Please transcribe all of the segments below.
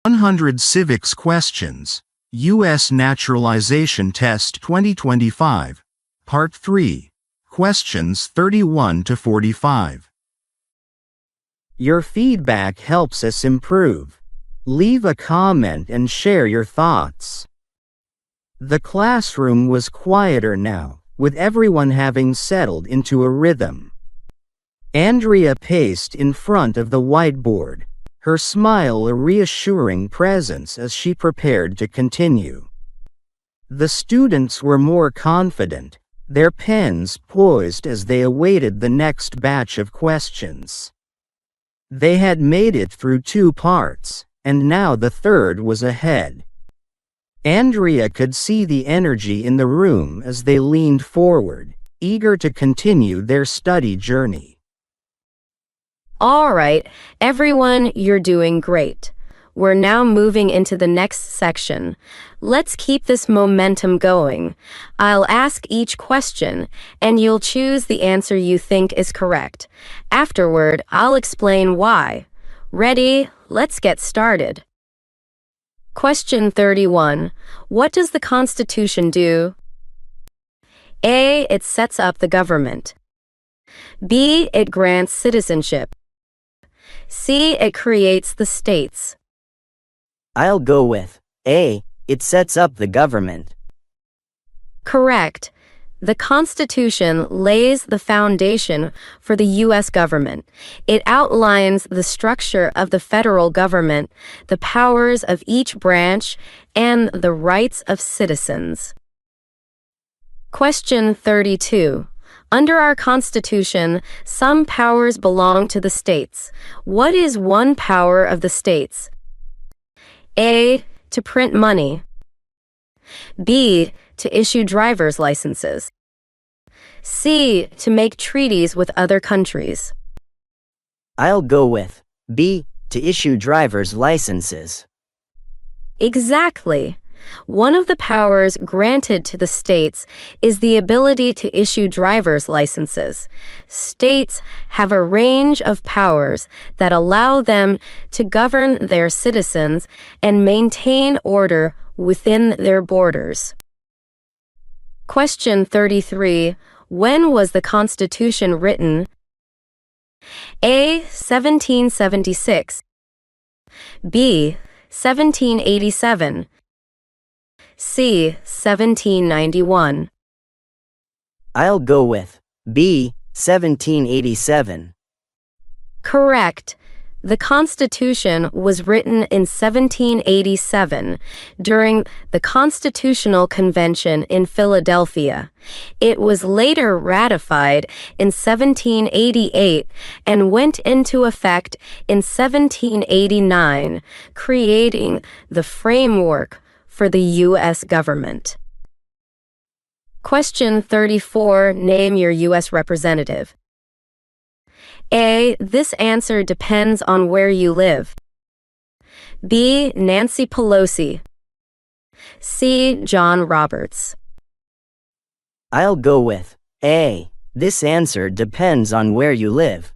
100 Civics Questions, U.S. Naturalization Test 2025, Part 3, Questions 31 to 45. Your feedback helps us improve. Leave a comment and share your thoughts. The classroom was quieter now, with everyone having settled into a rhythm. Andrea paced in front of the whiteboard, her smile a reassuring presence as she prepared to continue. The students were more confident, their pens poised as they awaited the next batch of questions. They had made it through 2 parts, and now the third was ahead. Andrea could see the energy in the room as they leaned forward, eager to continue their study journey. All right, everyone, you're doing great. We're now moving into the next section. Let's keep this momentum going. I'll ask each question, and you'll choose the answer you think is correct. Afterward, I'll explain why. Ready? Let's get started. Question 31. What does the Constitution do? A. It sets up the government. B. It grants citizenship. C. It creates the states. I'll go with A. It sets up the government. Correct. The Constitution lays the foundation for the U.S. government. It outlines the structure of the federal government, the powers of each branch, and the rights of citizens. Question 32. Under our Constitution, some powers belong to the states. What is one power of the states? A. To print money. B. To issue driver's licenses. C. To make treaties with other countries. I'll go with B. To issue driver's licenses. Exactly. One of the powers granted to the states is the ability to issue driver's licenses. States have a range of powers that allow them to govern their citizens and maintain order within their borders. Question 33. When was the Constitution written? A. 1776. B. 1787. C. 1791. I'll go with B. 1787. Correct. The Constitution was written in 1787 during the Constitutional Convention in Philadelphia. It was later ratified in 1788 and went into effect in 1789, creating the framework for the U.S. government. Question 34. Name your U.S. representative. A. This answer depends on where you live. B. Nancy Pelosi. C. John Roberts. I'll go with A. This answer depends on where you live.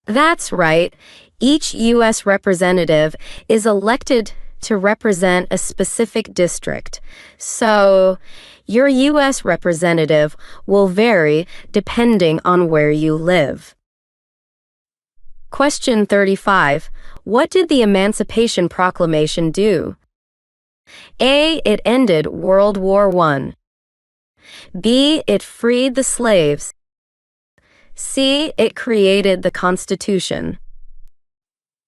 That's right. Each U.S. representative is elected to represent a specific district. So, your U.S. representative will vary depending on where you live. Question 35. What did the Emancipation Proclamation do? A. It ended World War I. B. It freed the slaves. C. It created the Constitution.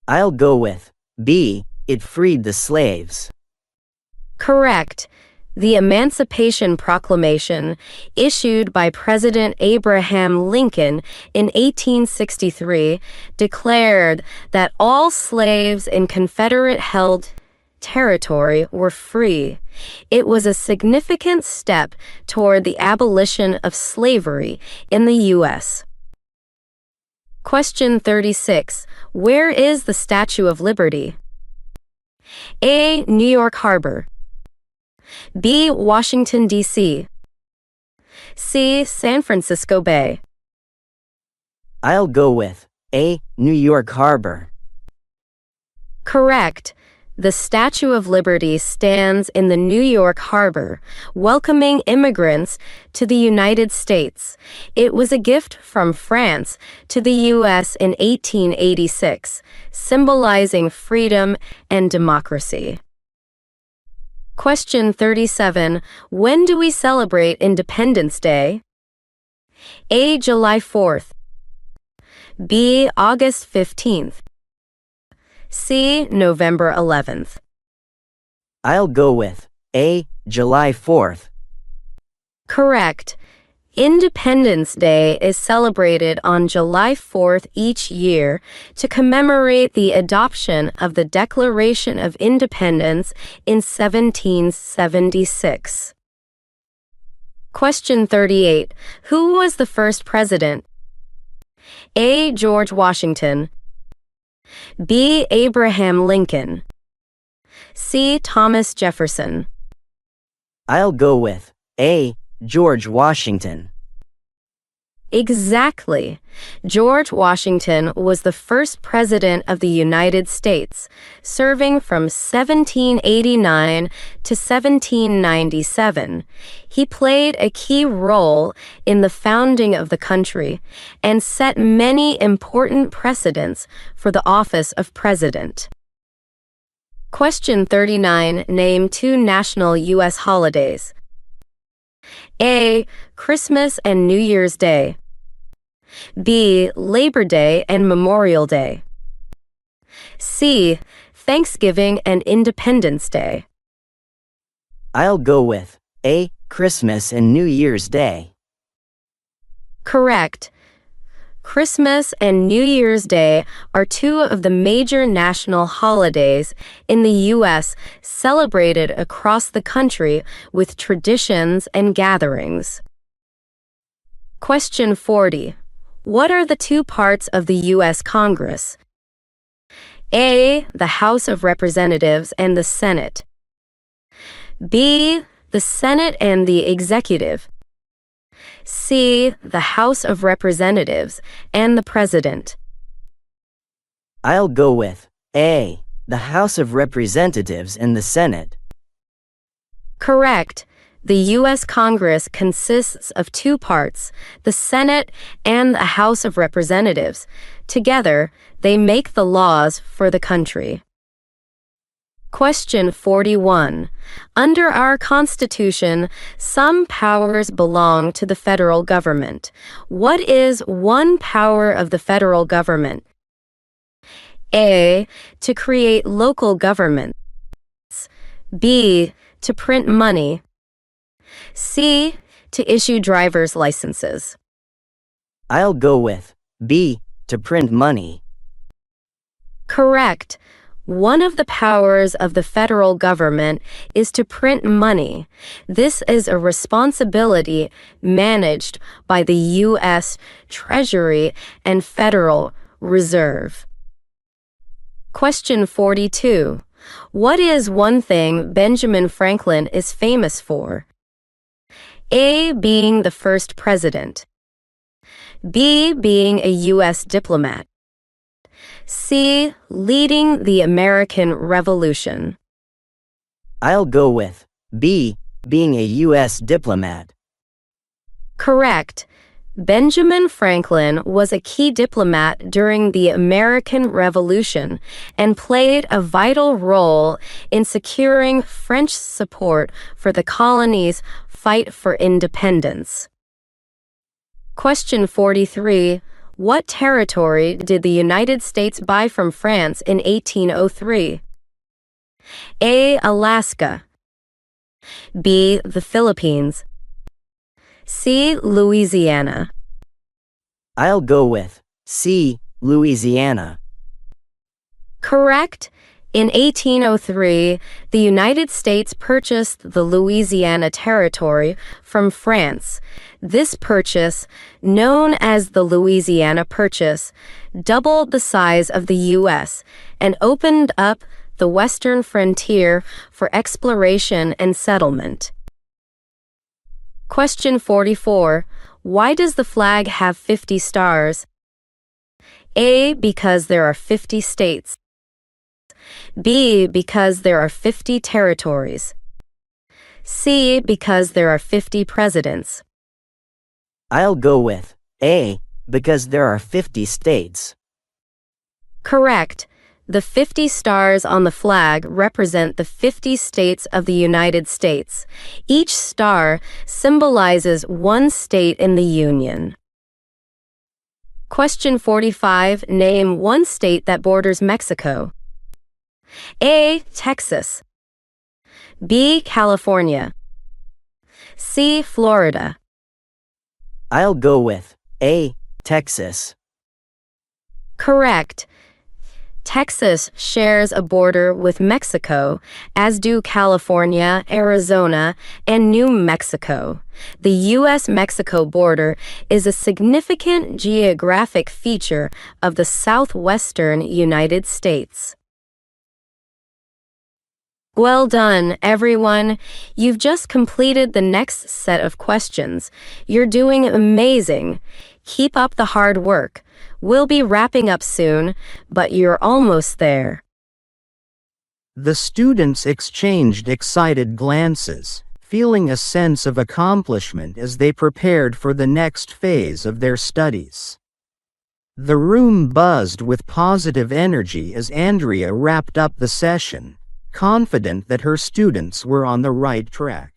I'll go with B. It freed the slaves. Correct. The Emancipation Proclamation, issued by President Abraham Lincoln in 1863, declared that all slaves in Confederate-held territory were free. It was a significant step toward the abolition of slavery in the U.S. Question 36. Where is the Statue of Liberty? A. New York Harbor. B. Washington, D.C. C. San Francisco Bay. I'll go with A. New York Harbor. Correct. The Statue of Liberty stands in the New York harbor, welcoming immigrants to the United States. It was a gift from France to the U.S. in 1886, symbolizing freedom and democracy. Question 37. When do we celebrate Independence Day? A. July 4th. B. August 15th. C. November 11th. I'll go with A. July 4th. Correct. Independence Day is celebrated on July 4th each year to commemorate the adoption of the Declaration of Independence in 1776. Question 38. Who was the first president? A. George Washington. B. Abraham Lincoln. C. Thomas Jefferson. I'll go with A. George Washington. Exactly. George Washington was the first president of the United States, serving from 1789 to 1797. He played a key role in the founding of the country and set many important precedents for the office of president. Question 39. Name two national U.S. holidays. A. Christmas and New Year's Day. B. Labor Day and Memorial Day. C. Thanksgiving and Independence Day. I'll go with A. Christmas and New Year's Day. Correct. Christmas and New Year's Day are two of the major national holidays in the U.S. celebrated across the country with traditions and gatherings. Question 40. What are the two parts of the U.S. Congress? A. The House of Representatives and the Senate. B. The Senate and the Executive. C. The House of Representatives and the President. I'll go with A. The House of Representatives and the Senate. Correct. The U.S. Congress consists of two parts, the Senate and the House of Representatives. Together, they make the laws for the country. Question 41. Under our Constitution, some powers belong to the federal government. What is one power of the federal government? A. To create local governments. B. To print money. C. To issue driver's licenses. I'll go with B. To print money. Correct. One of the powers of the federal government is to print money. This is a responsibility managed by the U.S. Treasury and Federal Reserve. Question 42. What is one thing Benjamin Franklin is famous for? A. Being the first president. B. Being a U.S. diplomat. C. Leading the American Revolution. I'll go with B. Being a U.S. diplomat. Correct. Benjamin Franklin was a key diplomat during the American Revolution and played a vital role in securing French support for the colonies' fight for independence. Question 43. What territory did the United States buy from France in 1803? A. Alaska. B. The Philippines. C. Louisiana. I'll go with C. Louisiana. Correct. In 1803, the United States purchased the Louisiana Territory from France. This purchase, known as the Louisiana Purchase, doubled the size of the U.S. and opened up the western frontier for exploration and settlement. Question 44. Why does the flag have 50 stars? A. Because there are 50 states. B, because there are 50 territories. C, because there are 50 presidents. I'll go with A, because there are 50 states. Correct. The 50 stars on the flag represent the 50 states of the United States. Each star symbolizes one state in the Union. Question 45. Name one state that borders Mexico. A, Texas. B, California. C, Florida. I'll go with A, Texas. Correct. Texas shares a border with Mexico, as do California, Arizona, and New Mexico. The U.S.-Mexico border is a significant geographic feature of the southwestern United States. Well done, everyone. You've just completed the next set of questions. You're doing amazing. Keep up the hard work. We'll be wrapping up soon, but you're almost there. The students exchanged excited glances, feeling a sense of accomplishment as they prepared for the next phase of their studies. The room buzzed with positive energy as Andrea wrapped up the session, confident that her students were on the right track.